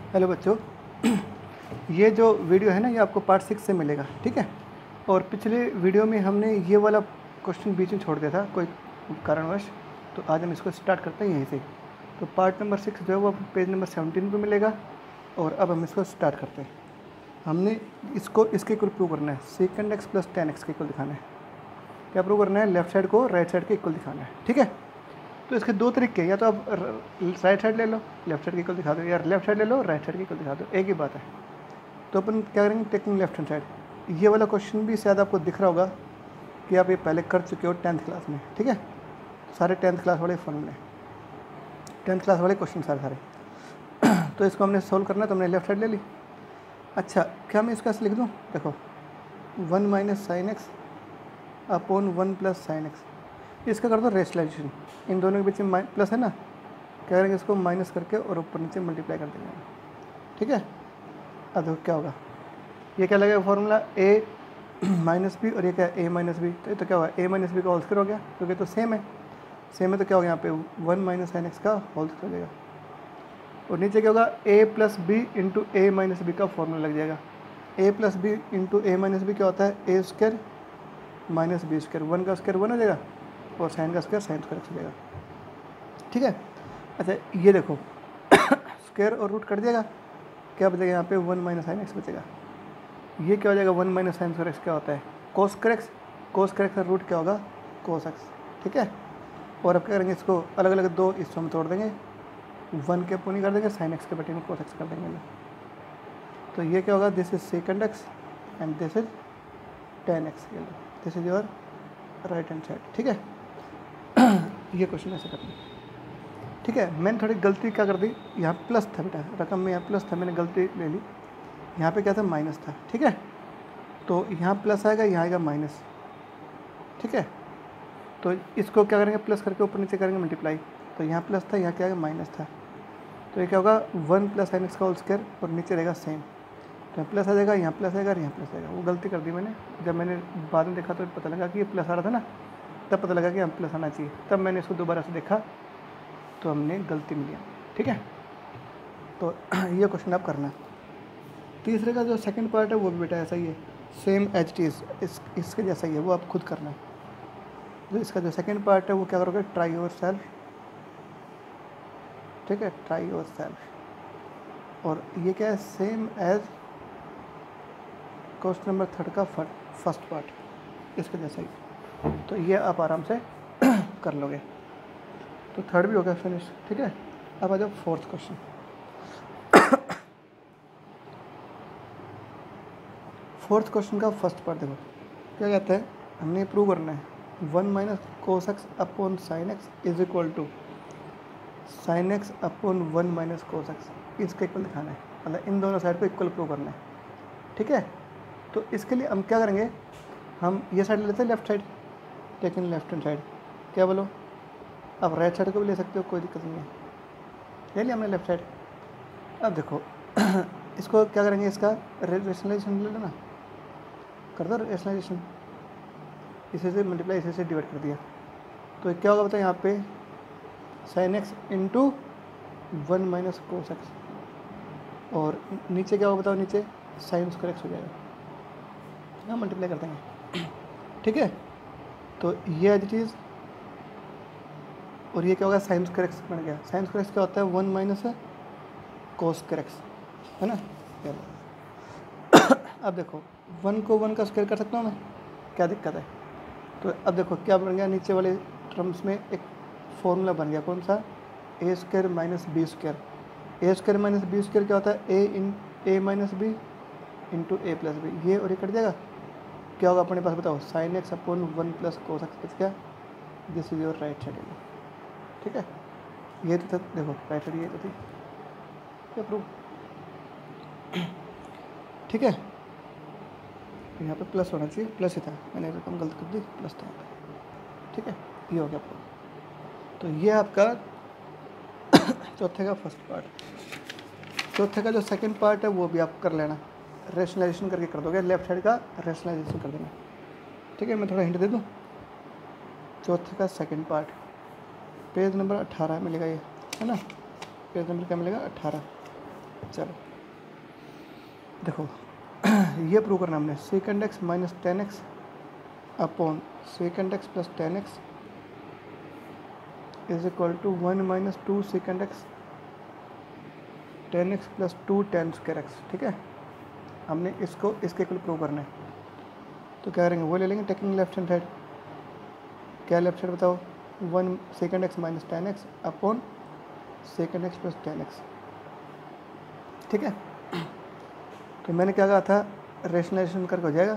Hello बच्चों, ये जो वीडियो है ना ये आपको पार्ट 6 से मिलेगा, ठीक है। और पिछले वीडियो में हमने ये वाला क्वेश्चन बीच में छोड़ दिया था कोई कारणवश, तो आज हम इसको स्टार्ट करते हैं यहीं से। तो पार्ट नंबर 6 जो है वो पेज नंबर 17 पे मिलेगा और अब हम इसको स्टार्ट करते हैं। हमने इसको इसके इक्वल प्रूव करना है, सेकंड एक्स प्लस 10x के इक्वल दिखाना है। क्या प्रूव करना है? लेफ्ट साइड को राइट साइड के इक्वल दिखाना है, ठीक है। तो इसके दो तरीके हैं, या तो आप राइट साइड ले लो लेफ्ट साइड के इक्वल दिखा दो, या लेफ्ट साइड ले लो राइट साइड के इक्वल दिखा दो, एक ही बात है। तो अपन क्या करेंगे, टेकिंग लेफ्ट हैंड साइड। ये वाला क्वेश्चन भी शायद आपको दिख रहा होगा कि आप ये पहले कर चुके हो 10th क्लास में, ठीक है। सारे 10th क्लास वाले फॉर्मूले, 10th क्लास वाले क्वेश्चन सारे तो इसको हमने सोल्व करना है, तो हमने लेफ्ट साइड ले ली। अच्छा, क्या मैं इसका लिख दूँ? देखो 1 minus sine x upon 1 plus sine x, इसका कर दो रेशनलाइजेशन। इन दोनों के बीच में प्लस है ना, क्या करेंगे इसको माइनस करके और ऊपर नीचे मल्टीप्लाई कर देंगे, ठीक है। अब देखो क्या होगा, ये क्या लगेगा फॉर्मूला a माइनस बी, और ये क्या है a माइनस बी। तो क्या होगा, a माइनस बी का होल स्क्वायर हो गया, क्योंकि तो सेम है तो क्या होगा यहाँ पे 1 माइनस साइन एक्स का होल स्क्वायर हो जाएगा। और नीचे क्या होगा, a plus b into a minus b का फॉर्मूला लग जाएगा। a plus b into a minus b क्या होता है, a square minus b square, 1 का स्क्वायर 1 हो जाएगा और साइन का स्क्वायर साइन स्क्वायर हो जाएगा, ठीक है। अच्छा ये देखो स्क्वायर और रूट कट जाएगा, क्या बचेगा यहाँ पे 1 माइनस साइन एक्स बचेगा। ये क्या हो जाएगा, 1 माइनस साइन स्क्वायर एक्स क्या होता है, cos square x. Cos square x का रूट क्या होगा, कोस एक्स, ठीक है। और अब क्या करेंगे, इसको अलग अलग दो हिस्सों में तोड़ देंगे, 1 के पूनी कर देंगे, साइन एक्स के बटे में कोस एक्स कर देंगे। तो ये क्या होगा, this is second x and this is 10x, this is your right hand side, ठीक है। ये क्वेश्चन ऐसे करना, ठीक है। मैंने थोड़ी गलती क्या कर दी, यहाँ प्लस था बेटा, रकम में यहाँ प्लस था, मैंने गलती ले ली। यहाँ पे क्या था, माइनस था, ठीक है। तो यहाँ प्लस आएगा, यहाँ आएगा माइनस, ठीक है। तो इसको क्या करेंगे, प्लस करके ऊपर नीचे करेंगे मल्टीप्लाई। तो यहाँ प्लस था, यहाँ क्या आएगा, माइनस था। तो ये क्या होगा, 1 प्लस साइन एक्स का होल स्क्वायर, और नीचे रहेगा सेम। तो प्लस आ जाएगा, यहाँ प्लस आएगा और यहाँ प्लस आएगा। वो गलती कर दी मैंने, जब मैंने बाद में देखा तो पता लगा कि ये प्लस आ रहा था ना, तब पता लगा कि यहाँ प्लस आना चाहिए, तब मैंने इसको दोबारा से देखा तो हमने गलती मिली, ठीक है। तो ये क्वेश्चन आप करना। तीसरे का जो सेकंड पार्ट है वो भी बेटा ऐसा ही है, सेम एज इट इज़, इसके जैसा ही है, वो आप खुद करना है। तो इसका जो सेकंड पार्ट है वो क्या करोगे, ट्राई योर सेल्फ, ठीक है, ट्राई योर सेल्फ। और ये क्या है, सेम एज क्वेश्चन नंबर 3 का फर्स्ट पार्ट, इसके जैसा ही। तो ये आप आराम से कर लोगे। तो थर्ड भी हो गया फिनिश, ठीक है। अब आ जाओ फोर्थ क्वेश्चन। फोर्थ क्वेश्चन का फर्स्ट पार्ट देखो क्या कहता है, हमने प्रूव करना है 1 minus cos x upon sine x is equal to sine x upon 1 minus cos x, इसका इक्वल दिखाना है, मतलब इन दोनों साइड को इक्वल प्रूव करना है, ठीक है। तो इसके लिए हम क्या करेंगे, हम ये साइड ले लेते हैं लेफ्ट साइड, लेकिन लेफ्ट हैंड साइड, क्या बोलो, आप राइट साइड को भी ले सकते हो, कोई दिक्कत नहीं है। ले लिया हमने लेफ्ट साइड। अब देखो इसको क्या करेंगे, इसका रेशनलाइजेशन ले लेना, कर दो रेशनलाइजेशन, इसे से मल्टीप्लाई इसे से डिवाइड कर दिया। तो क्या होगा बताओ, यहाँ पे sine x into 1 minus cos x, और नीचे क्या होगा बताओ, नीचे साइन स्क्वायर एक्स हो जाएगा, हाँ मल्टीप्लाई कर देंगे, ठीक है। तो ये एज इट इज़, और ये क्या होगा, साइन स्क्वायर एक्स बन गया। साइन स्क्वायर एक्स क्या होता है, 1 माइनस कोस स्क्वायर एक्स, है ना। अब देखो 1 को 1 का स्क्वायर कर सकता हूँ मैं, क्या दिक्कत है। तो अब देखो क्या बन गया, नीचे वाले टर्म्स में एक फॉर्मूला बन गया, कौन सा, ए स्क्वायर माइनस बी स्क्वायर। ए स्क्वायर माइनस बी स्क्वायर क्या होता है, a minus b into a plus B, ये और ये कट जाएगा, क्या होगा अपने पास बताओ, sign x upon 1 plus cos x बच गया, this is your right side, ठीक है। ये तो देखो राइट साइड ये तो थी, क्या प्रूव, ठीक है। यहाँ पे प्लस होना चाहिए, प्लस ही था, मैंने रकम गलत कर दी, प्लस था, ठीक है। ये हो गया प्रूव। तो ये आपका चौथे का फर्स्ट पार्ट। चौथे का जो सेकंड पार्ट है वो भी आप कर लेना, रेशनलाइजेशन करके कर दोगे, लेफ्ट साइड का रेशनलाइजेशन कर देना, ठीक है। मैं थोड़ा हिंट दे दूँ, चौथे का सेकंड पार्ट पेज नंबर 18 मिलेगा, ये है ना, पेज नंबर क्या मिलेगा, 18। चलो देखो ये प्रूव करना हमने second x minus 10x upon second x plus 10x is equal to 1 minus 2 second x 10x plus 2 10 square x. ठीक है, हमने इसको इसके इक्वल प्रूव करना है, तो क्या करेंगे वो ले लेंगे टेकिंग लेफ्ट हैंड साइड। क्या लेफ्ट साइड बताओ, 1 second x minus 10x upon second x plus 10x। ठीक है, तो मैंने क्या कहा था रेशनलाइजेशन करके हो जाएगा,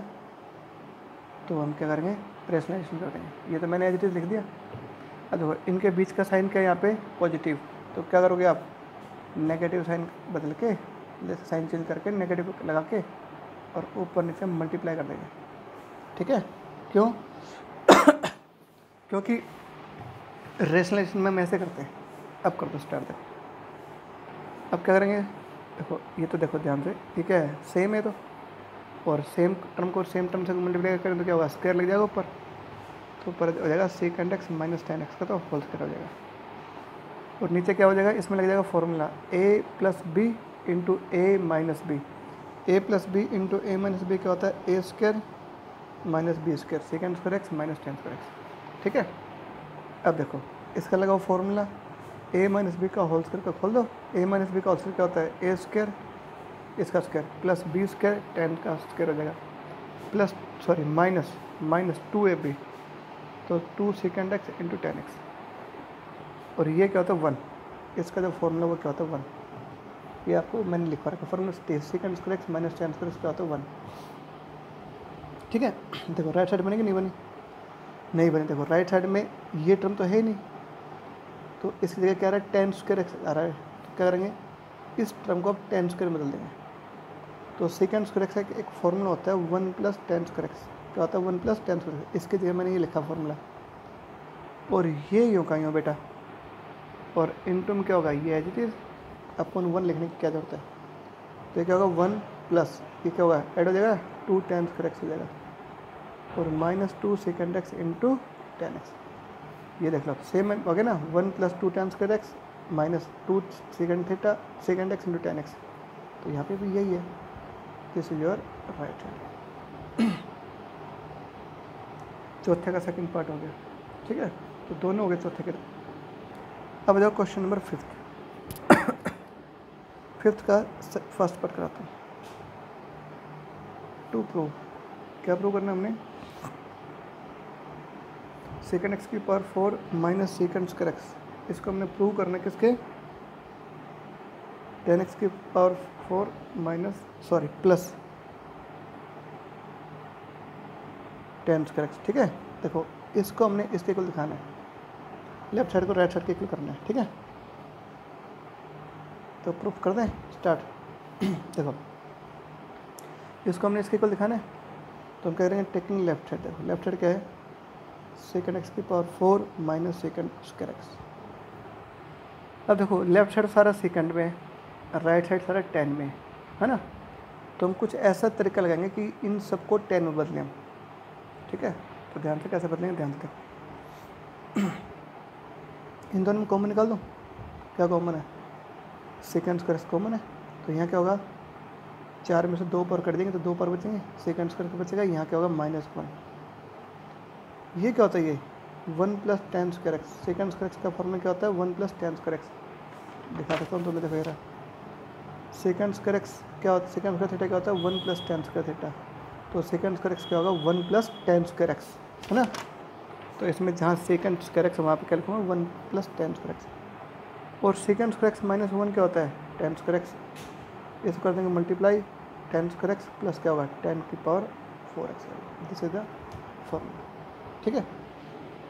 तो हम क्या करेंगे रेशनलाइजेशन कर देंगे। ये तो मैंने एज इट इज़ लिख दिया। अब देखो इनके बीच का साइन क्या है यहाँ पे पॉजिटिव, तो क्या करोगे आप नेगेटिव साइन बदल के साइन चेंज करके नेगेटिव लगा के और ऊपर नीचे मल्टीप्लाई कर देंगे। ठीक है, क्यों क्योंकि रेशनलाइजेशन में हम ऐसे करते हैं। अब कर दो स्टार्ट। देखो अब क्या करेंगे, देखो ये तो देखो ध्यान से, ठीक है सेम है तो, और सेम टर्म को सेम टर्म से मल्टीप्लाई करें तो क्या होगा स्क्वायर लग जाएगा ऊपर, तो ऊपर हो जाएगा सेकेंड एक्स माइनस 10x का तो होल स्क्वायर हो जाएगा, और नीचे क्या हो जाएगा इसमें लग जाएगा formula a plus b into a minus b. A plus b into a minus b क्या होता है a square minus b square second square x minus 10 square x. ठीक है, अब देखो इसका लगाओ फॉर्मूला a माइनस बी का होल स्क्वायर का खोल दो। a माइनस बी का होल स्क्वायर क्या होता है ए स्क्वायर इसका स्क्वायर प्लस बी स्क्वायर 10 का स्क्वायर हो जाएगा प्लस सॉरी माइनस 2ab, तो 2 सेकेंड एक्स इंटू 10x, और ये क्या होता है 1, इसका जो फॉर्मूला वो क्या होता है 1। ये आपको मैंने लिखवा रखा formula second square x minus 10 square क्या होता है 1। ठीक है, देखो राइट साइड बनेगी नहीं बनी, नहीं बनी। देखो राइट साइड में ये टर्म तो है ही नहीं, तो इसकी जगह क्या आ रहा है 10 स्क्वायर एक्स आ रहा है, तो क्या करेंगे इस टर्म को आप 10 स्क्वायर बदल देंगे। तो सेकेंड स्क्वायर एक्स का एक फॉर्मूला होता है 1 प्लस 10 स्क्वायर एक्स, क्या होता है 1 प्लस 10 स्क्वायर एक्स, इसके जगह मैंने ये लिखा फॉर्मूला, और ये यूँ का यूँ बेटा, और इनटू में क्या होगा ये एज इट इज़ अपन 1 लिखने की क्या जरूरत है, तो ये क्या होगा 1 प्लस ये क्या होगा ऐड हो जाएगा 2 10 स्क्वायर एक्स हो जाएगा, और minus 2 second x into 10x। ये देख लो सेम हो गया ना 1 plus 2 10 square x minus 2 second theta second x into 10x, तो यहाँ पे भी यही है, this is your right hand. चौथे का सेकंड पार्ट हो गया। ठीक है, तो दोनों हो गए चौथे के। अब जाओ क्वेश्चन नंबर 5th का फर्स्ट पार्ट कराता हूँ। टू प्रूव, क्या प्रूव करना हमने सेकेंड एक्स की power 4 minus second square x, इसको हमने प्रूव करना है किसके 10x की power 4 minus sorry plus 10 square x. ठीक है, देखो इसको हमने इसके इक्वल दिखाना है, लेफ्ट साइड को राइट साइड के इक्वल करना है। ठीक है, तो प्रूफ कर दें स्टार्ट। देखो इसको हमने इसके इक्वल दिखाना है, तो हम कह रहे हैं टेकिंग लेफ्ट साइड। देखो लेफ्ट साइड क्या है सेकेंड एक्स की power 4 minus second square x. अब देखो लेफ्ट साइड सारा सेकेंड में, राइट साइड सारा 10 में है ना, तो हम कुछ ऐसा तरीका लगाएंगे कि इन सबको 10 में बदलें हम। ठीक है, तो ध्यान से कैसे बदलेंगे, ध्यान से इन दोनों में कॉमन निकाल दो। क्या कॉमन है सेकेंड स्क्वायर कॉमन है, तो यहाँ क्या होगा 4 में से 2 पर कट देंगे तो 2 पर बचेंगे, सेकेंड स्क्वायर बचेगा, यहाँ क्या होगा -1। ये क्या होता है ये 1 plus 10 square x, second square x का फॉर्मूला क्या होता है 1 प्लस 10 स्क्वायर एक्स। दिखा सकता हूँ तुम्हें, देखो सेकेंड स्क्वायर एक्स क्या होता है, सेकेंड स्क्वायर थीटा क्या होता है 1 प्लस 10 स्क्वायर थीटा, तो सेकेंड स्क्वायर एक्स क्या होगा 1 प्लस 10 स्क्वायर एक्स है ना। तो इसमें जहाँ सेकेंड स्क्वायर एक्स वहाँ पे क्या लिखूँगा 1 प्लस 10 स्क्वायर एक्स, और सेकेंड स्क्वायर एक्स माइनस 1 क्या होता है 10 स्क्वायर एक्स, इसको कर देंगे मल्टीप्लाई 10 स्क्वायर एक्स प्लस क्या होगा 10 की power 4 x, this is the formula. ठीक है,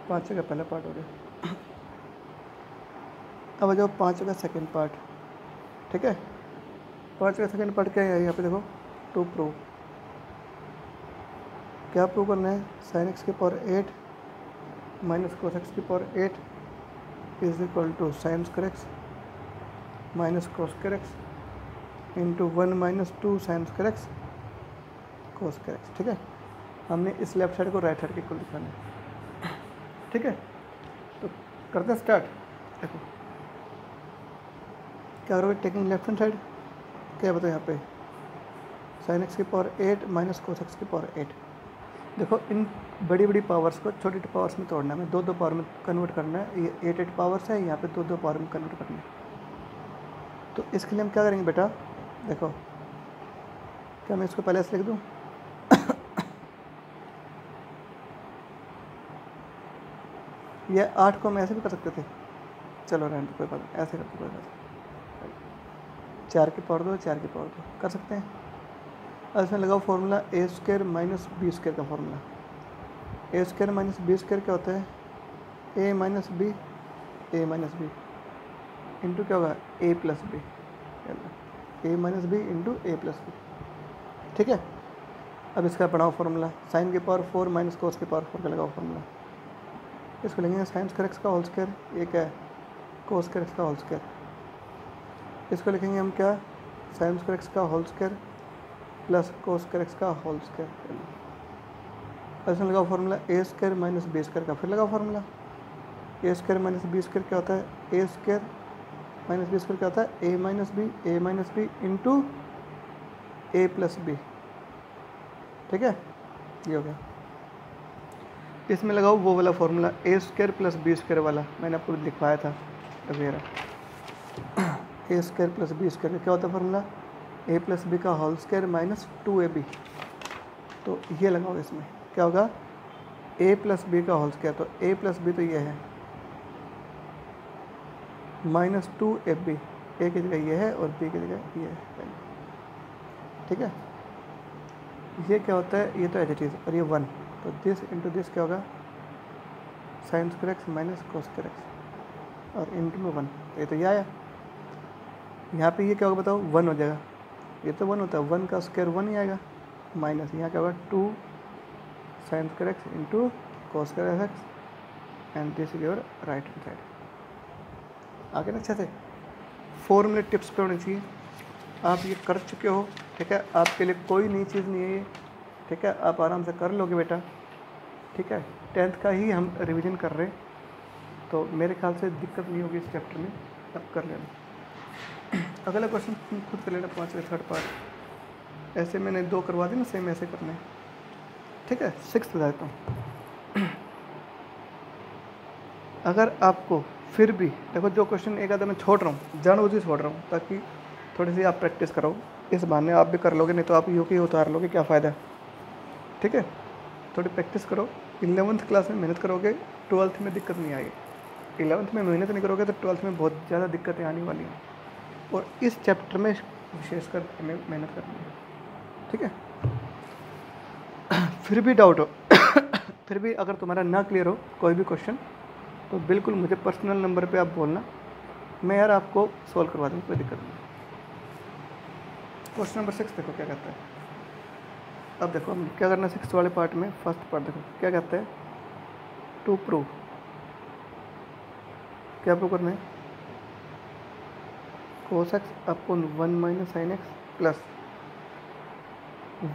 5 का पहला पार्ट हो गया। अब आ जाओ 5 का सेकेंड पार्ट। ठीक है, 5 का सेकेंड पार्ट क्या है यहाँ पे देखो, टू प्रूव। क्या प्रूव करना है साइन एक्स की पावर 8 माइनस कोस एक्स की power 8 is equal to sine square x minus cos square x into 1 minus 2 sine square x cos square x. ठीक है, हमने इस लेफ्ट साइड को राइट साइड के इक्वल दिखाना है। ठीक है, तो करते हैं स्टार्ट। देखो क्या करोगे टेकिंग लेफ्ट हैंड साइड क्या बताओ यहाँ पे sin x की पावर 8 माइनस cos x की पावर 8। देखो इन बड़ी बड़ी पावर्स को छोटी छोटी पावर्स में तोड़ना है, हमें दो दो पावर में कन्वर्ट करना है। ये 8 पावर्स है, यहाँ पे दो दो पावर में कन्वर्ट करना है। तो इसके लिए हम क्या करेंगे बेटा, देखो क्या मैं इसको पहले ऐसे लिख दूँ ये 8 को हम ऐसे भी कर सकते थे, चलो रहने दो कोई बात नहीं, ऐसे करते कोई बात नहीं। 4 की पावर 2 4 की पावर 2 कर सकते हैं। अब इसमें लगाओ formula a square minus b square का formula. A square minus b square क्या होता है, ए माइनस बी इंटू क्या होगा ए plus B, A minus b into a plus b. ठीक है, अब इसका बढ़ाओ फॉर्मूला, साइन की पावर 4 माइनस कोस की पावर 4 का लगाओ फॉर्मूला। इसको लेंगे साइन स्क्वायर एक्स का होल स्क्वायर, ये क्या है कोस स्क्वायर एक्स का होल स्क्वायर। इसको लिखेंगे हम क्या, साइन स्क्वायर एक्स का whole square plus cos square x का होल स्क्वायर। इसमें लगाओ formula a square minus b square का, फिर लगाओ formula a square minus b square क्या होता है, a square minus b square क्या होता है, a minus b into a plus b. ठीक है, ये हो गया। इसमें लगाओ वो वाला formula a square plus b square वाला, मैंने आपको लिखवाया था वगैरह। ए स्क्वायर प्लस बी स्क्वायर क्या होता है फॉर्मूला, ए प्लस बी का होल स्क्वायर माइनस 2ab। तो ये लगाओ, इसमें क्या होगा ए प्लस बी का होल स्क्वायर, तो ए प्लस बी तो ये है माइनस 2ab, ए की जगह ये है और बी की जगह ये है। ठीक है, ये क्या होता है, ये तो एच इज और ये 1, तो दिस इंटू दिस क्या होगा sign square x minus cos square x और इंटू में 1, ये तो ये आया। यहाँ पे ये क्या होगा बताओ 1 हो जाएगा, ये तो 1 होता है, 1 का स्क्वायर 1 ही आएगा, माइनस यहाँ क्या होगा 2 sine square x into cos square x and this is your right hand side. आगे ना अच्छे से फॉर्मूले टिप्स पे होनी चाहिए, आप ये कर चुके हो। ठीक है, आपके लिए कोई नई चीज़ नहीं है ये। ठीक है, आप आराम से कर लोगे बेटा। ठीक है, 10th का ही हम रिवीजन कर रहे हैं, तो मेरे ख्याल से दिक्कत नहीं होगी इस चैप्टर में, अब कर लेना। अगला क्वेश्चन तुम खुद कर लेना, 5वें थर्ड पार्ट। ऐसे मैंने 2 करवा दी ना, सेम ऐसे करने। ठीक है, 6th बता देता हूँ। अगर आपको फिर भी देखो जो क्वेश्चन एक आधा मैं छोड़ रहा हूँ, जानबूझ के छोड़ रहा हूँ ताकि थोड़ी सी आप प्रैक्टिस करो, इस बहाने आप भी कर लोगे, नहीं तो आप यूं ही उतार लोगे, क्या फ़ायदा। ठीक है, थोड़ी प्रैक्टिस करो, 11th क्लास में मेहनत करोगे, 12th में दिक्कत नहीं आएगी। 11th में मेहनत नहीं करोगे तो 12th में बहुत ज़्यादा दिक्कतें आने वाली हैं, और इस चैप्टर में विशेषकर हमें मेहनत करनी है। ठीक है, फिर भी डाउट हो फिर भी अगर तुम्हारा ना क्लियर हो कोई भी क्वेश्चन, तो बिल्कुल मुझे पर्सनल नंबर पे आप बोलना, मैं यार आपको सॉल्व करवा दूँगा, कोई दिक्कत नहीं। क्वेश्चन नंबर 6 देखो क्या कहता है। अब देखो हम क्या करना है 6 वाले पार्ट में, फर्स्ट पार्ट देखो क्या कहता है, टू प्रूव, क्या प्रूव करना है, cos x upon 1 minus sine x plus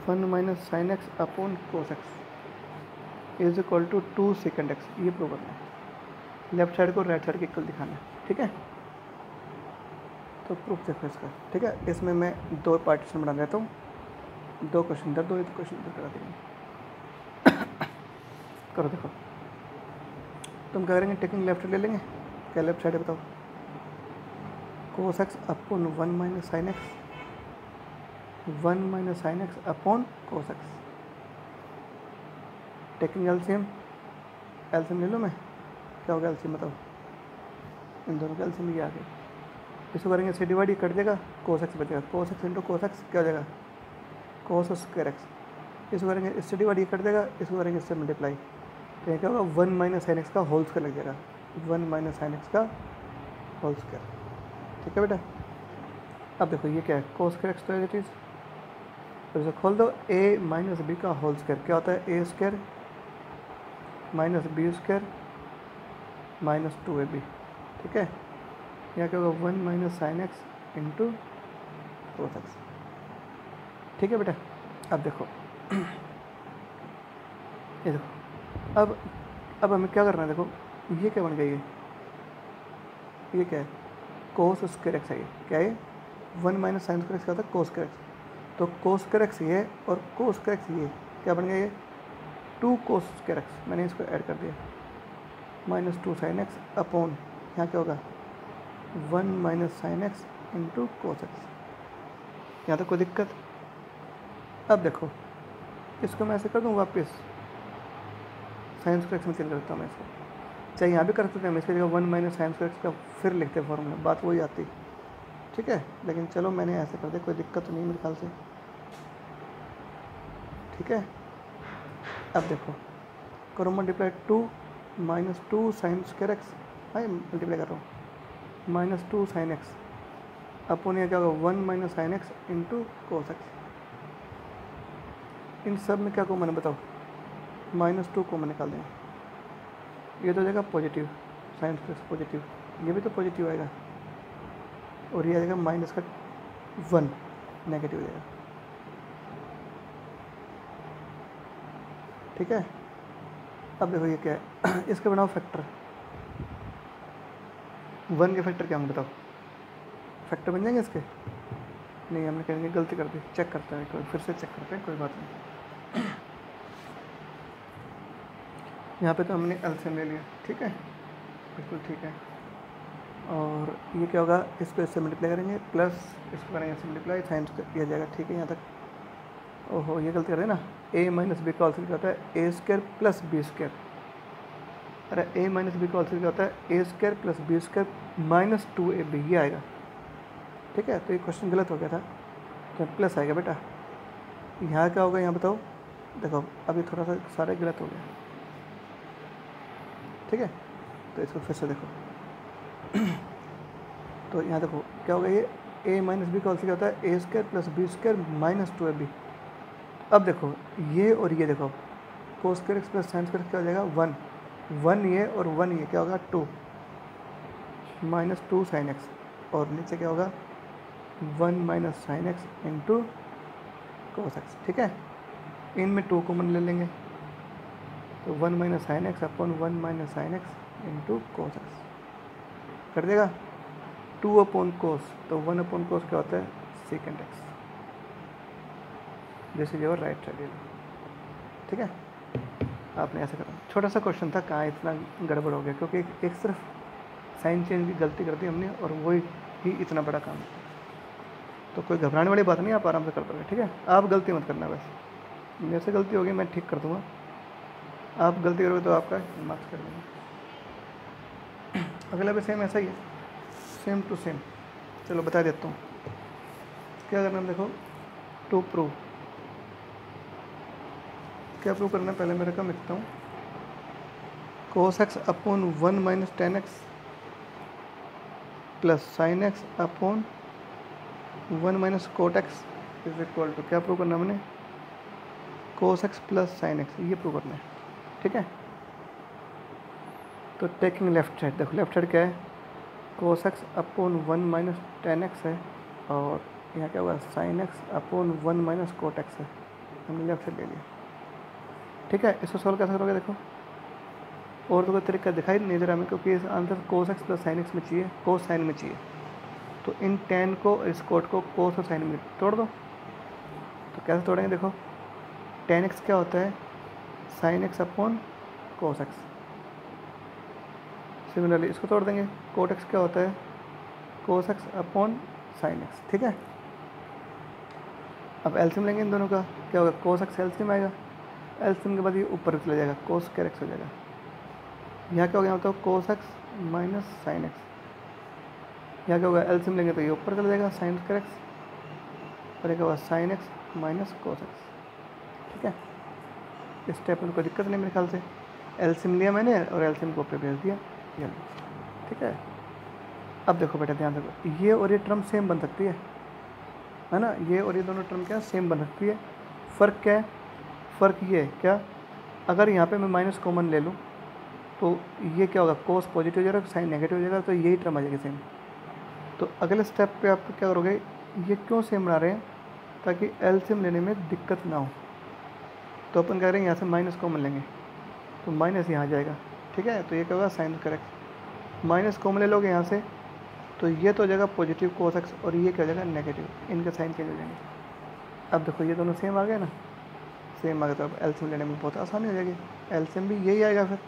1 minus sine x upon cos x is equal to 2 second x, ये प्रूव करना है। लेफ्ट साइड को राइट साइड के इक्वल दिखाना है। ठीक है, तो प्रूफ देखो इसका। ठीक है, इसमें मैं 2 पार्टीशन बना देता हूँ, 2 क्वेश्चन इधर 2 क्वेश्चन इधर करा देंगे। करो देखो, तुम क्या करेंगे, टेकिंग लेफ्ट ले लेंगे, क्या लेफ्ट साइड है बताओ, कोस x upon 1 minus sine x, 1 minus sine x upon cos x. Taking LCM, LCM ले लो, मैं क्या होगा एलसीएम बताओ, इन दोनों का एलसीएम ये आ गया। इसको करेंगे से डिवाइड, ये कट जाएगा, कोस एक्स बचेगा, cos x into cos x क्या हो जाएगा कोस स्क्वायर एक्स। इसको करेंगे इससे डिवाइड, ये कट जाएगा, इसको करेंगे इससे मल्टीप्लाई, तो ये क्या होगा 1 माइनस साइन एक्स का होल स्क्वायर लग जाएगा, 1 माइनस साइन एक्स का होल स्क्वायर। ठीक है बेटा, अब देखो ये क्या है, कोस स्क्वायर एक्स तो एज इट इज, तो इसे खोल दो, ए माइनस बी का होल स्क्वायर क्या होता है, a square minus b square minus 2ab। ठीक है, यहाँ क्या होगा 1 minus sine x into cos x. ठीक है बेटा, अब देखो ये देखो, अब हमें क्या करना है, देखो ये क्या बन गया, ये क्या है, कोस स्क्वायर एक्स है, ये क्या है, 1 माइनस साइन स्क्वायर एक्स क्या होता है, कोस स्क्वायर एक्स। तो कोस स्क्वायर एक्स ये और कोस स्क्वायर एक्स ये क्या बन गया, ये 2 कोस स्क्वायर एक्स, मैंने इसको ऐड कर दिया, माइनस 2 साइन एक्स अपॉन यहाँ क्या होगा 1 minus sine x into cos x. यहाँ तक कोई दिक्कत। अब देखो इसको मैं ऐसे कर दूँ वापस, साइन स्क्वायर एक्स में चेंज कर देता हूँ मैं इसको, चाहे यहाँ भी कर सकते हैं, मैं इसकी जगह 1 माइनस साइन स्क्वायर एक्स का फिर लिखते फॉर्मूला, बात वही आती, ठीक है। लेकिन चलो मैंने ऐसे कर दिया, कोई दिक्कत तो नहीं मेरे ख्याल से, ठीक है। अब देखो करो multiply 2 minus 2 sine square x, हाँ मल्टीप्लाई कर रहा हूँ, माइनस 2 साइन एक्स अपॉन यह क्या होगा 1 minus sine x into cos x. इन सब में क्या कॉमन है बताओ, माइनस 2 कॉमन निकाल देंगे, ये तो हो जाएगा पॉजिटिव, साइन स्क्वायर पॉजिटिव, ये भी तो पॉजिटिव आएगा, और ये आ जाएगा माइनस का 1 नेगेटिव हो जाएगा, ठीक है। अब देखो ये क्या है, इसके बनाओ फैक्टर, 1 के फैक्टर क्या हम बताओ, फैक्टर बन जाएंगे इसके, नहीं हमने कहेंगे गलती कर दी, चेक करते हैं, फिर से चेक करते हैं, कोई बात नहीं। यहाँ पे तो हमने एलसीएम ले लिया, ठीक है, बिल्कुल ठीक है। और ये क्या होगा, इसको इससे मल्टीप्लाई करेंगे, प्लस इसको करेंगे इससे मल्टीप्लाई, साइन किया जाएगा, ठीक है यहाँ तक। ओहो ये गलती कर रहे ना, ए माइनस बी का ऑल क्या होता है a square plus b square, अरे ए माइनस बी का ऑल क्या होता है a square plus b square minus 2ab, ये आएगा, ठीक है। तो ये क्वेश्चन गलत हो गया था, क्या प्लस आएगा बेटा, यहाँ क्या होगा यहाँ बताओ, देखो अभी थोड़ा सा सारे गलत हो गया, ठीक है। तो इसको फिर से देखो तो यहाँ देखो क्या होगा, ये ए माइनस बी का ऑल क्या होता है a square plus b square minus 2ab। अब देखो ये और ये देखो cos square x plus sine square क्या हो जाएगा 1 ये और 1 ये क्या होगा 2 माइनस 2 साइन एक्स, और नीचे क्या होगा 1 minus sine x into cos x, ठीक है। इनमें 2 कॉमन ले लेंगे, तो 1 minus sine x upon 1 minus sine x into cos x कर देगा 2 अपॉन कोस, तो 1 अपॉन कोस क्या होता है सेकेंड एक्स, जैसे जो राइट साइड, ठीक है। आपने ऐसा करा, छोटा सा क्वेश्चन था, कहाँ इतना गड़बड़ हो गया, क्योंकि एक सिर्फ साइन चेंज की गलती कर दी हमने और वही ही इतना बड़ा काम है। तो कोई घबराने वाली बात नहीं, आप आराम से कर पाओगे, ठीक है। आप गलती मत करना, बस मेरे से गलती होगी मैं ठीक कर दूँगा, आप गलती करोगे तो आपका मार्क्स कर देंगे। अगला भी सेम ऐसा ही है, सेम टू सेम। चलो बता देता हूँ क्या करना है, देखो टू प्रूव, क्या प्रूव करना है, पहले मैं रकम लिखता हूँ, cos x upon 1 minus tan x plus sine x upon 1 minus cot x is equal to, क्या प्रूव करना है मैंने, cos x plus sine x, ये प्रूव करना है, ठीक है। तो टेकिंग लेफ्ट साइड, देखो लेफ्ट साइड क्या है cos x upon 1 minus tan x है, और यहाँ क्या होगा sine x upon 1 minus cot x है, हमने लेफ्ट साइड ले लिया, ठीक है। इसको सॉल्व कैसे करोगे, देखो और तो कोई तरीका दिखाई नहीं दे रहा हमें, क्योंकि इस आंसर कोस एक्स प्लस साइन एक्स में चाहिए, कोस साइन में चाहिए, तो इन टेन को इस कोट को कोस और साइन में तोड़ दो। तो कैसे तोड़ेंगे, देखो टेन एक्स क्या होता है sine x upon cos x, similarly इसको तोड़ देंगे, कोट एक्स क्या होता है cos x upon sine x, ठीक है। अब एलसीएम लेंगे इन दोनों का, क्या होगा कोस एक्स एलसीएम आएगा, एलसीएम के बाद ये ऊपर चला जाएगा कोस स्क्वायर एक्स हो जाएगा, यहाँ क्या हो गया मतलब cos x minus sine x, यहाँ क्या होगा एलसीएम लेंगे तो ये ऊपर चला जाएगा साइन स्क्वायर एक्स, और एक होगा sine x minus cos x, ठीक है। इस स्टेप में कोई दिक्कत नहीं मेरे ख्याल से, एलसीएम लिया मैंने और एलसीएम को ऊपर भेज दिया, ये ठीक है। अब देखो बेटा ध्यान रखो, ये और ये टर्म सेम बन सकती है ना, ये और ये दोनों टर्म क्या सेम बन सकती है। फ़र्क क्या है, फ़र्क ये है क्या, अगर यहाँ पे मैं माइनस कॉमन ले लूँ तो ये क्या होगा कोस पॉजिटिव हो जाएगा, साइन नेगेटिव हो जाएगा, तो यही टर्म आ जाएगी सेम। तो अगले स्टेप पे आप क्या करोगे, ये क्यों सेम बना रहे हैं, ताकि एलसीएम लेने में दिक्कत ना हो। तो अपन कह रहे हैं यहाँ से माइनस कॉमन लेंगे तो माइनस यहाँ आ जाएगा, ठीक है। तो ये क्या होगा साइन करेक्ट, माइनस कॉमन ले लोगे यहाँ से तो ये तो हो जाएगा पॉजिटिव कोस एक्स और ये क्या हो जाएगा नेगेटिव, इनके साइन चेंज हो जाएंगे। अब देखो ये दोनों सेम आ गए ना, सेम आ गया तो अब एलसीएम लेने में बहुत आसानी हो जाएगी। एलसीएम भी यही आएगा, फिर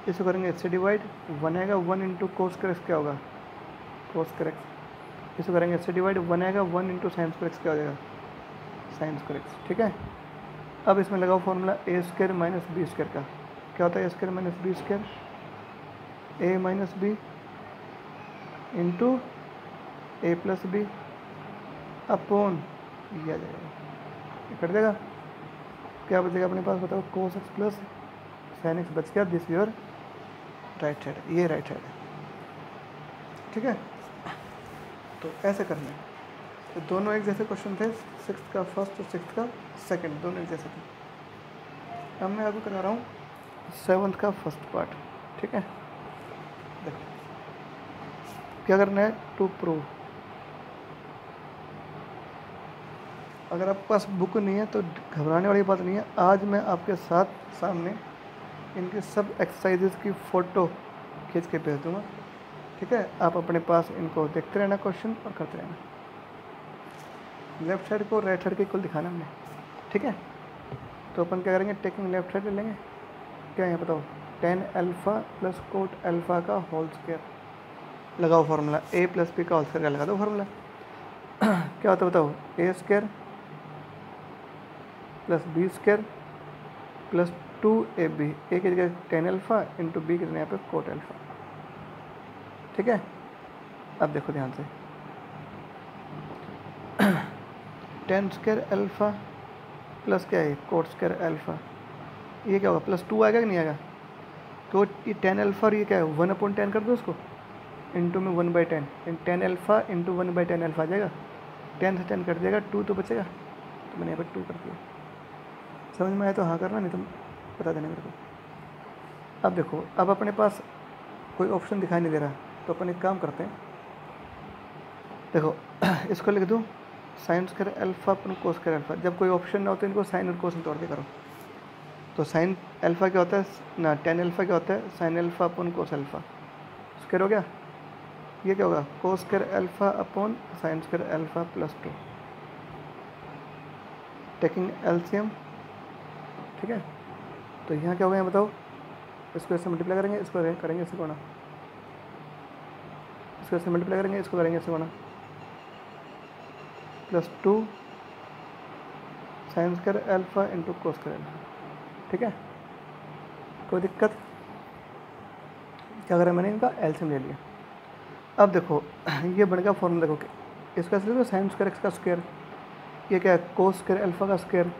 इसको करेंगे इससे डिवाइड, 1 आएगा 1 इंटू कोस स्क्वायर एक्स क्या होगा कोस स्क्वायर एक्स, इसको करेंगे इससे डिवाइड, 1 आएगा 1 इंटू साइन स्क्वायर एक्स क्या हो जाएगा साइन स्क्वायर एक्स। ठीक है, अब इसमें लगाओ formula a square minus b square का, क्या होता है a square minus b square, A minus b into a plus B upon ये आ जाएगा, ये कट देगा, क्या बचेगा अपने पास बताओ कोस एक्स प्लस साइन एक्स बच गया, दिस योर राइट साइड, ये राइट साइड है। ठीक है, तो ऐसे करना है। तो दोनों एक जैसे क्वेश्चन थे, 6th का फर्स्ट और 6th का सेकंड, दोनों एक जैसे थे। अब मैं आपको करा रहा हूँ 7th का फर्स्ट पार्ट। ठीक है, देखो क्या करना है, टू प्रूव। अगर आपके पास बुक नहीं है तो घबराने वाली बात नहीं है, आज मैं आपके साथ सामने इनके सब एक्सरसाइजेस की फ़ोटो खींच के भेज दूँगा। ठीक है, आप अपने पास इनको देखते रहना क्वेश्चन और करते रहना। लेफ्ट साइड को राइट साइड के इक्वल दिखाना हमने। ठीक है, तो अपन क्या करेंगे, टेकिंग लेफ्ट साइड ले लेंगे, क्या है बताओ, tan alpha plus cot alpha का होल स्क्वायर, लगाओ फार्मूला ए प्लस बी का होल स्क्वायर का लगा दो फार्मूला। क्या होता है बताओ, a square plus b square plus 2ab, a की जगह tan अल्फ़ा इंटू बी की जगह यहाँ पे कोट अल्फ़ा। ठीक है, अब देखो ध्यान से, tan स्क्वायर अल्फ़ा प्लस क्या है कोट स्क्वायर अल्फ़ा, ये क्या होगा प्लस 2 आएगा कि नहीं आएगा, तो ये tan अल्फ़ा और ये क्या है 1/10 कर दो उसको, इंटू में 1/10, tan अल्फ़ा इंटू 1/10 अल्फ़ा आ जाएगा, 10 से 10 कट जाएगा, 2 तो बचेगा, तो मैंने यहाँ पर 2 कर दिया। समझ में आया तो हाँ करना, नहीं तो बता देना मेरे को। अब देखो, अब अपने पास कोई ऑप्शन दिखाई नहीं दे रहा, तो अपन एक काम करते हैं, देखो इसको लिख दूँ साइन स्क्वायर अल्फ़ा अपन कोस स्क्वायर अल्फ़ा, जब कोई ऑप्शन ना हो तो इनको साइन और कोस में तोड़ के करो। तो साइन अल्फ़ा क्या होता है ना, tan अल्फ़ा क्या होता है sine alpha upon cos alpha, square हो गया, ये क्या होगा cos square alpha upon sine square alpha plus 2, taking LCM. ठीक है, तो यहाँ क्या होगा बताओ, इसको ऐसे मल्टीप्लाई करेंगे, इसको करेंगे इससे गुणा, इसको ऐसे मल्टीप्लाई करेंगे, इसको करेंगे इससे गुणा, plus 2 sine square alpha into cos square alpha. ठीक है, कोई दिक्कत, क्या करें मैंने इनका एलसीएम ले लिया। अब देखो ये बन गया फॉर्मूला, देखो इसका सिर्फ साइन स्क्वायर एक्स का स्क्वायर, ये क्या है कोस स्क्वायर अल्फ़ा का स्क्वायर,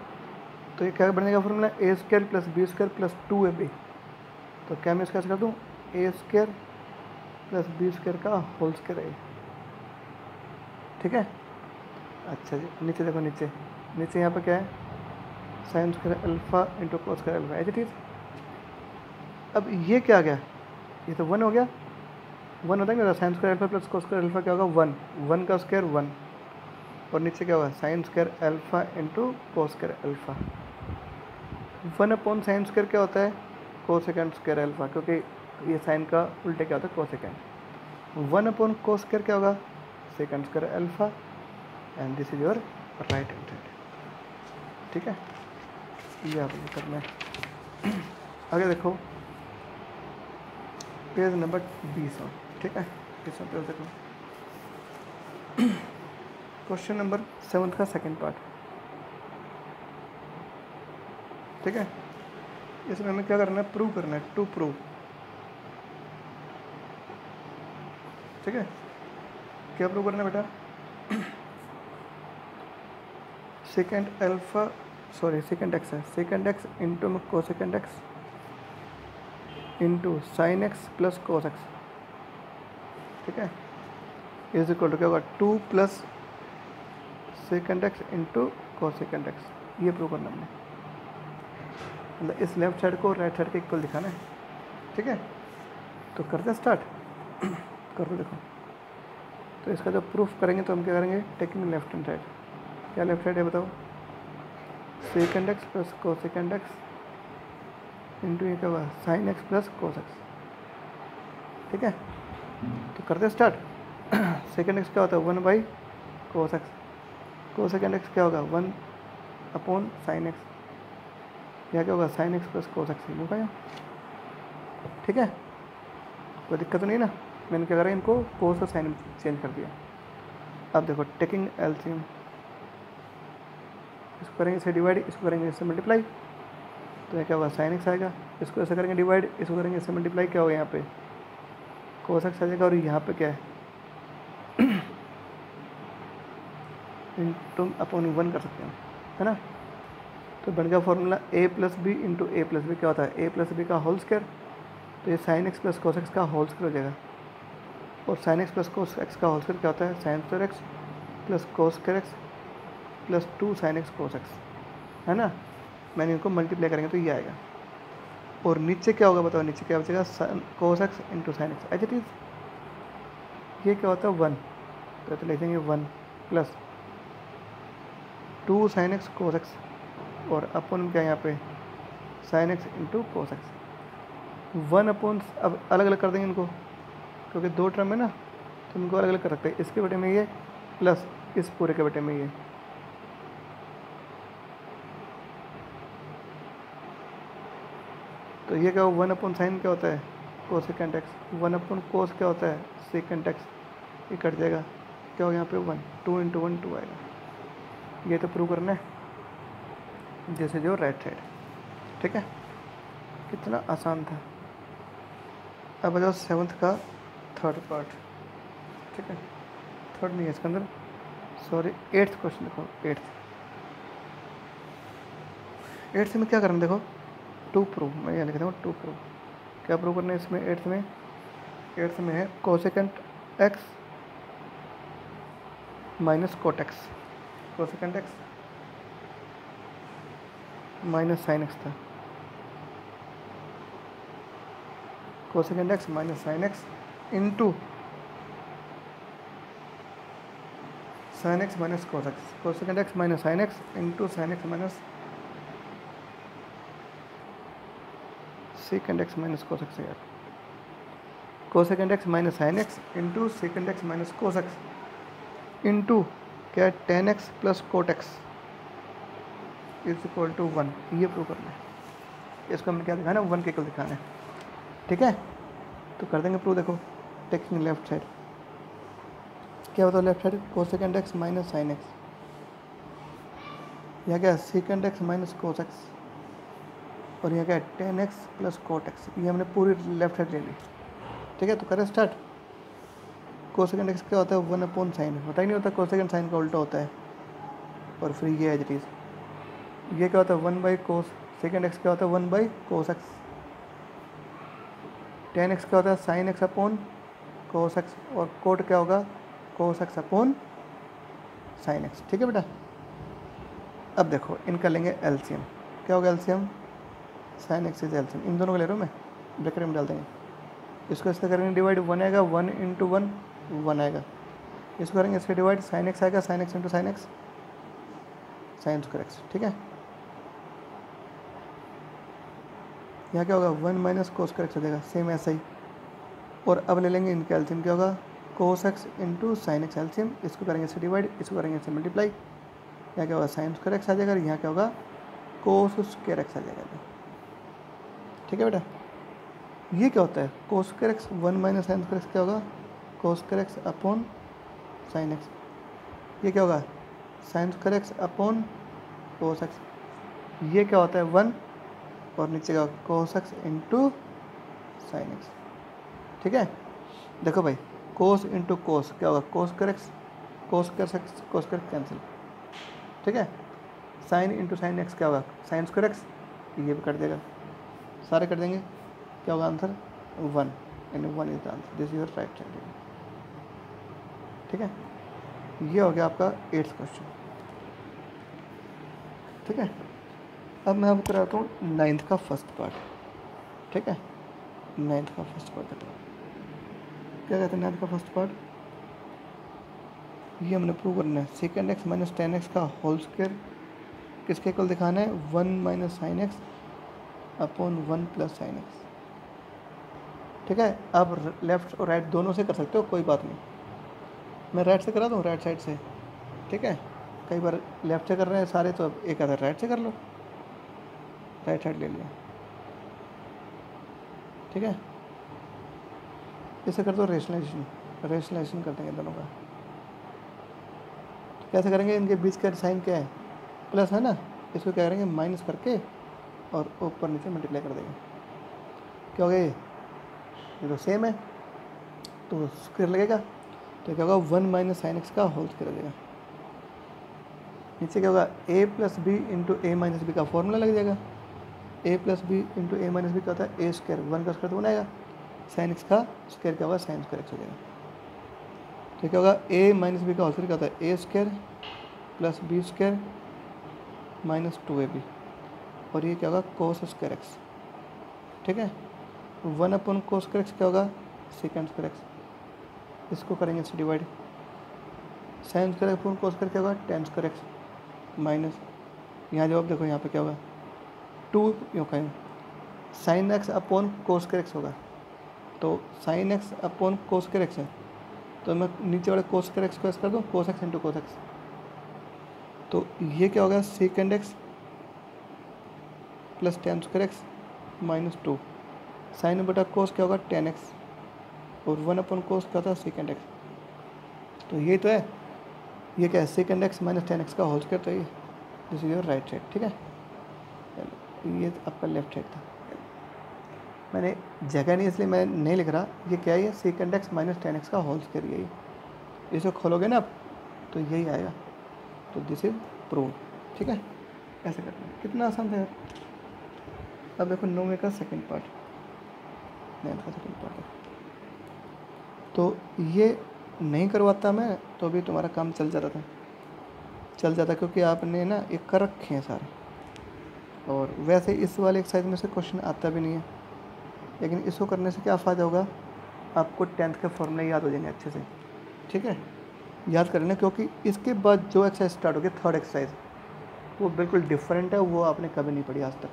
तो ये क्या बनेगा formula a square plus b square plus 2ab, तो क्या मैं इसका कर दूँ a square plus b square का होल स्क्वायर है। ठीक है, अच्छा जी, नीचे देखो, नीचे नीचे यहाँ पर क्या है sign square alpha into cos square alpha, ऐसे ठीक। अब ये क्या आ गया, ये तो 1 हो गया, 1 होता है ना, sign square alpha plus cos square alpha क्या होगा 1, 1 का स्क्वायर 1, और नीचे क्या होगा sign square alpha into cos square alpha. 1 sign square क्या होता है कोसेकेंड स्क्वायर अल्फ़ा, क्योंकि ये साइन का उल्टे क्या होता है कोसेकेंड। 1 कोस स्क्वायर क्या होगा second square alpha, and this is your right hand side. ठीक है, ये आप ये करना है। आगे देखो पेज नंबर 20। ठीक है, 20 पेज देखो, क्वेश्चन नंबर 7 का सेकंड पार्ट। ठीक है, इसमें हमें क्या करना है, प्रूव करना है, टू प्रूव। ठीक है, क्या प्रूव करना है बेटा, सेकेंड एक्स है, सेकेंड एक्स इंटू में cosecant x into sine x plus cos x. ठीक है, इज इक्वल टू क्या होगा 2 plus second x into cosecant x, ये प्रूव करना हमने, मतलब इस लेफ्ट साइड को राइट साइड के इक्वल दिखाना है। ठीक है, तो करते हैं स्टार्ट, कर दो। देखो तो इसका जब प्रूफ करेंगे तो हम क्या करेंगे, टेकिंग लेफ्ट हैंड साइड, क्या लेफ्ट साइड है बताओ, second x plus cosecant x into ये क्या होगा sine x plus cos x. ठीक है, तो करते स्टार्ट। सेकेंड एक्स क्या होता है 1 बाई कोस एक्स, को सेकेंड एक्स क्या होगा 1 अपॉन साइन एक्स, या क्या होगा sine x plus cos x होगा यहाँ। ठीक है, कोई दिक्कत नहीं ना। मैंने क्या करा इनको कोस और साइन चेंज कर दिया। अब देखो टेकिंग एलसीएम, इसको करेंगे इससे डिवाइड, इसको करेंगे इससे मल्टीप्लाई, तो ये क्या होगा साइन एक्स आएगा। इसको ऐसे करेंगे डिवाइड, इसको करेंगे इससे मल्टीप्लाई, क्या होगा यहाँ पे कोस एक्स आ जाएगा। और यहाँ पे क्या है इंटू अपॉन 1 कर सकते हैं, है ना। तो बन गया formula A plus b into a plus B क्या होता है ए प्लस बी का होल स्क्वायर। तो ये sign x plus cos x का होल स्क्वायर हो जाएगा। और sign x plus cos x का होल स्क्वायर क्या होता है sign square x plus cos square x plus 2 sine x cos x, है ना। मैंने इनको मल्टीप्लाई करेंगे तो ये आएगा। और नीचे क्या होगा बताओ, नीचे क्या बचेगा cos x into sine x as it is. ये क्या होता है 1, तो लिख देंगे 1 plus 2 sine x cos x और अपन क्या यहाँ पे sine x into cos x 1 upon. अब अलग अलग कर देंगे इनको क्योंकि 2 टर्म है ना, तो इनको अलग अलग कर सकते हैं। इसके बटे में ये प्लस इस पूरे के बटे में ये, तो ये क्या हो 1 अपॉन साइन क्या होता है कोसेकेंट एक्स, 1 अपॉन कोस क्या होता है सेकेंट एक्स, ये कट जाएगा क्या हो यहाँ पे 1, 2 इंटू 1 2 आएगा। ये तो प्रूव करना है जैसे जो राइट साइड। ठीक है, कितना आसान था। अब आ जाओ 7th का थर्ड पार्ट। ठीक है, थर्ड नहीं है इसके अंदर, सॉरी 8th क्वेश्चन देखो। 8th में क्या करना देखो टू प्रूव, मैं यहाँ लिखता हूँ टू प्रूव। क्या प्रूव करना है इसमें 8th में है cosecant x minus cot x, cosecant x minus sine x था, cosecant x minus sine x into sine x minus cos x, cosecant x minus sine x into sine x minus second x minus cos x यार, cosecant x minus sine x into second x minus cos x into क्या tan x plus cot x is equal to 1। ये prove करना है। इसको हमें क्या दिखाना है 1 के इक्वल दिखाना है। ठीक है, तो कर देंगे प्रूव। देखो टेकिंग लेफ्ट साइड क्या बताओ left side cosecant x minus sine x, यहाँ क्या second x minus cos x और यहाँ क्या है ten x plus cot x. ये हमने पूरी लेफ्ट साइड ले ली। ठीक है, तो करें स्टार्ट। कोसेकेंट एक्स क्या होता है 1 अपॉन साइन, पता ही नहीं होता कोसेकेंट साइन का उल्टा होता है। और फिर ये एज इट इज़, ये क्या होता है 1 बाई कोस, सेकेंड एक्स क्या होता है 1 by cos x, ten x क्या होता है sine x upon cos x और कोट क्या होगा कोस एक्स अपॉन साइन एक्स। ठीक है बेटा, अब देखो इनका लेंगे एलसीएम। क्या होगा LCM sine x is LCM, इन दोनों को ले रहा हूँ मैं, ब्रैकेट में डाल देंगे। इसको इससे करेंगे डिवाइड 1 आएगा 1 इंटू 1 1 आएगा। इसको करेंगे इसके डिवाइड साइन एक्स आएगा sign x into sine x sign square x. ठीक है, यहाँ क्या होगा 1 माइनस कोस स्क्वायर एक्स हो जाएगा सेम ऐसा ही। और अब ले लेंगे इनका एलसीएम क्या होगा कोस x into sine x LCM, इसको करेंगे इससे डिवाइड, इसको करेंगे इससे मल्टीप्लाई, यहाँ क्या होगा साइन स्क्वायर एक्स आ जाएगा, यहाँ क्या होगा कोस स्क्वायर एक्स आ जाएगा। ठीक है बेटा, ये क्या होता है cos square x 1 minus sign square x क्या होगा cos square x upon sine x, ये क्या होगा sign square x upon cos x, ये क्या होता है 1 और नीचे का कोस एक्स इंटू साइन एक्स। ठीक है, देखो भाई कोस इंटू कोस क्या होगा cos square x cos square cancel. ठीक है, साइन इंटू साइन एक्स क्या होगा साइन स्क्वायर एक्स, ये भी कट देगा, सारे कर देंगे, क्या होगा आंसर 1 यानी 1 is the answer, this is the right side. ठीक है, ये हो गया आपका 8th क्वेश्चन। ठीक है, अब मैं आपको कराता हूँ 9th का फर्स्ट पार्ट। ठीक है, 9th का फर्स्ट पार्ट बताओ क्या कहते हैं 9th का फर्स्ट पार्ट, ये हमने प्रूव करना है second x minus tan x का होल स्क्वायर किसके इक्वल दिखाना है 1 minus sine x upon 1 plus sine x. ठीक है। आप लेफ़्ट और राइट दोनों से कर सकते हो, कोई बात नहीं। मैं राइट से करा दूँ, राइट साइड से, ठीक है। कई बार लेफ़्ट से कर रहे हैं सारे, तो अब एक आधा राइट से कर लो, राइट साइड ले लिया, ठीक है। इसे कर दो रेशनलाइजेशन, रेशनलाइजेशन कर देंगे दोनों का। तो कैसे करेंगे, इनके बीच का साइन क्या है, प्लस है ना, इसको क्या करेंगे माइनस करके और ऊपर नीचे मल्टीप्लाई कर देंगे। क्या हो गया, ये तो सेम है तो स्क्वायर लगेगा, तो क्या होगा 1 माइनस साइन एक्स का होल स्क्वायर लगेगा। नीचे क्या होगा a plus b into a minus b का फॉर्मूला लग जाएगा। a plus b into a minus b का होता है ए स्क्वायर, 1 का स्क्वायर तो बनाएगा, साइन एक्स का स्क्वायर क्या होगा साइन स्क्वायर एक्स हो जाएगा। तो क्या होगा a माइनस बी का होल स्क्वायर क्या होता है a square plus b square minus 2ab, और ये क्या होगा कोस स्क्वायर एक्स, ठीक है। 1 अपॉन कोस स्क्वायर एक्स क्या होगा सेकेंड स्क्वायर एक्स, इसको करेंगे इससे divide, sine square upon cos square क्या होगा टेन स्क्वायर एक्स माइनस, यहाँ जवाब देखो यहाँ पे क्या होगा 2 यूँ कहें साइन एक्स अपॉन कोस स्क्वायर एक्स होगा, तो साइन एक्स अपॉन कोस स्क्वायर एक्स है, तो मैं नीचे वाले कोस स्क्वायर एक्स को ऐसे कर दूँ cos x into cos x, तो ये क्या होगा second x plus tan square x minus 2, sine बटा कोस क्या होगा 10x, और 1 अपॉन कोस क्या होता है सेकेंड एक्स, तो ये तो है, ये क्या है सेकेंड एक्स माइनस 10x का होल स्क्वायर, तो ये this is your right side, ठीक है। ये आपका लेफ्ट साइड था, मैंने जगह नहीं इसलिए मैं नहीं लिख रहा, ये क्या है ये सेकेंड एक्स माइनस 10x का होल स्क्वायर, यही इसको खोलोगे ना आप तो यही आएगा, तो दिस इज प्रूव, ठीक है। ऐसे करना है, कितना आसान था यार। अब देखो 9वें का सेकेंड पार्ट, 9th का सेकेंड पार्ट है, तो ये नहीं करवाता मैं तो अभी तुम्हारा काम चल जाता था, क्योंकि आपने ना एक कर रखे हैं सारे, और वैसे इस वाले एक्सरसाइज में से क्वेश्चन आता भी नहीं है, लेकिन इसको करने से क्या फ़ायदा होगा, आपको 10th के फॉर्मूले याद हो जाएंगे अच्छे से, ठीक है। याद कर लेना, क्योंकि इसके बाद जो एक्सरसाइज स्टार्ट होगी थर्ड एक्सरसाइज, वो बिल्कुल डिफरेंट है, वो आपने कभी नहीं पढ़ी आज तक,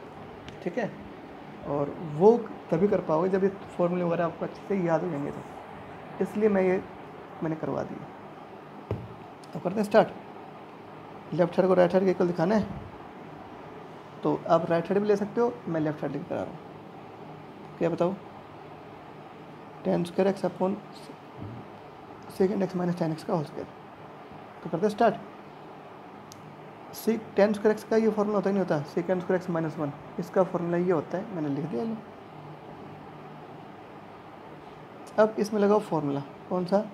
ठीक है। और वो तभी कर पाओगे जब ये फॉर्मूले वगैरह आपको अच्छे से याद हो जाएंगे, तो इसलिए मैंने करवा दिया। तो करते हैं स्टार्ट। लेफ्ट साइड को राइट साइड के इक्वल दिखाना है, तो आप राइट साइड भी ले सकते हो, मैं लेफ्ट साइड लेकर करा रहा हूँ। क्या बताओ, ten square x upon second x minus 10x का होल स्क्वायर, तो करते हैं स्टार्ट। टेन स्क्वायर एक्स का ये फॉर्मूला होता ही नहीं होता, सेकेंड स्क्वायर एक्स माइनस 1, इसका फॉर्मूला ये होता है, मैंने लिख दिया। अब इसमें लगाओ फॉर्मूला, कौन सा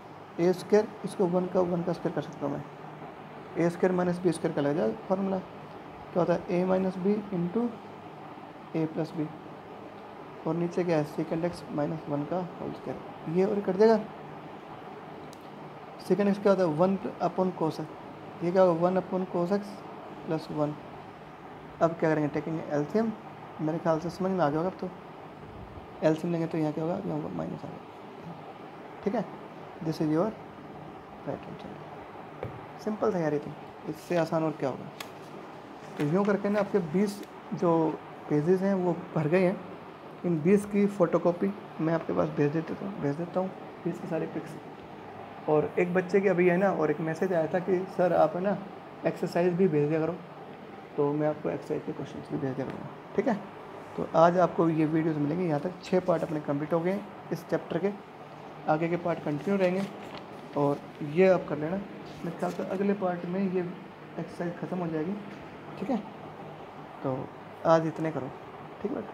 ए स्क्वायर, इसको 1 का स्क्वायर कर सकता हूँ मैं, ए स्क्वायर माइनस बी स्क्वायर का लग जाए फॉर्मूला, क्या होता है a minus b into a plus B, और नीचे क्या है सेकेंड एक्स माइनस 1 का होल स्क्वायर, ये और कर देगा। सेकेंड एक्स क्या होता है 1 अपॉन कोस, ये क्या होगा 1 अपॉन कोस एक्स प्लस 1। अब क्या करेंगे टेकिंग एलसीएम, मेरे ख्याल से समझ में आ गया होगा। अब तो एलसीएम लेंगे तो यहाँ क्या होगा, यहाँ माइनस आ गया, ठीक है। This is your right hand side. Simple था यार, ये तो इससे आसान और क्या होगा। तो यूँ करके ना आपके 20 जो पेजेस हैं वो भर गए हैं, इन 20 की फ़ोटोकॉपी मैं आपके पास भेज देता हूँ 20 की सारी पिक्स। और एक बच्चे की अभी है ना, और एक मैसेज आया था कि सर आप है ना एक्सरसाइज भी भेज दिया करो, तो मैं आपको एक्सरसाइज के क्वेश्चन भी भेज दिया करूँगा, ठीक है। तो आज आपको ये वीडियोस मिलेंगे, यहाँ तक 6 पार्ट अपने कंप्लीट हो गए इस चैप्टर के, आगे के पार्ट कंटिन्यू रहेंगे, और ये आप कर लेना। मेरे ख्याल से अगले पार्ट में ये एक्सरसाइज ख़त्म हो जाएगी, ठीक है। तो आज इतने करो, ठीक है।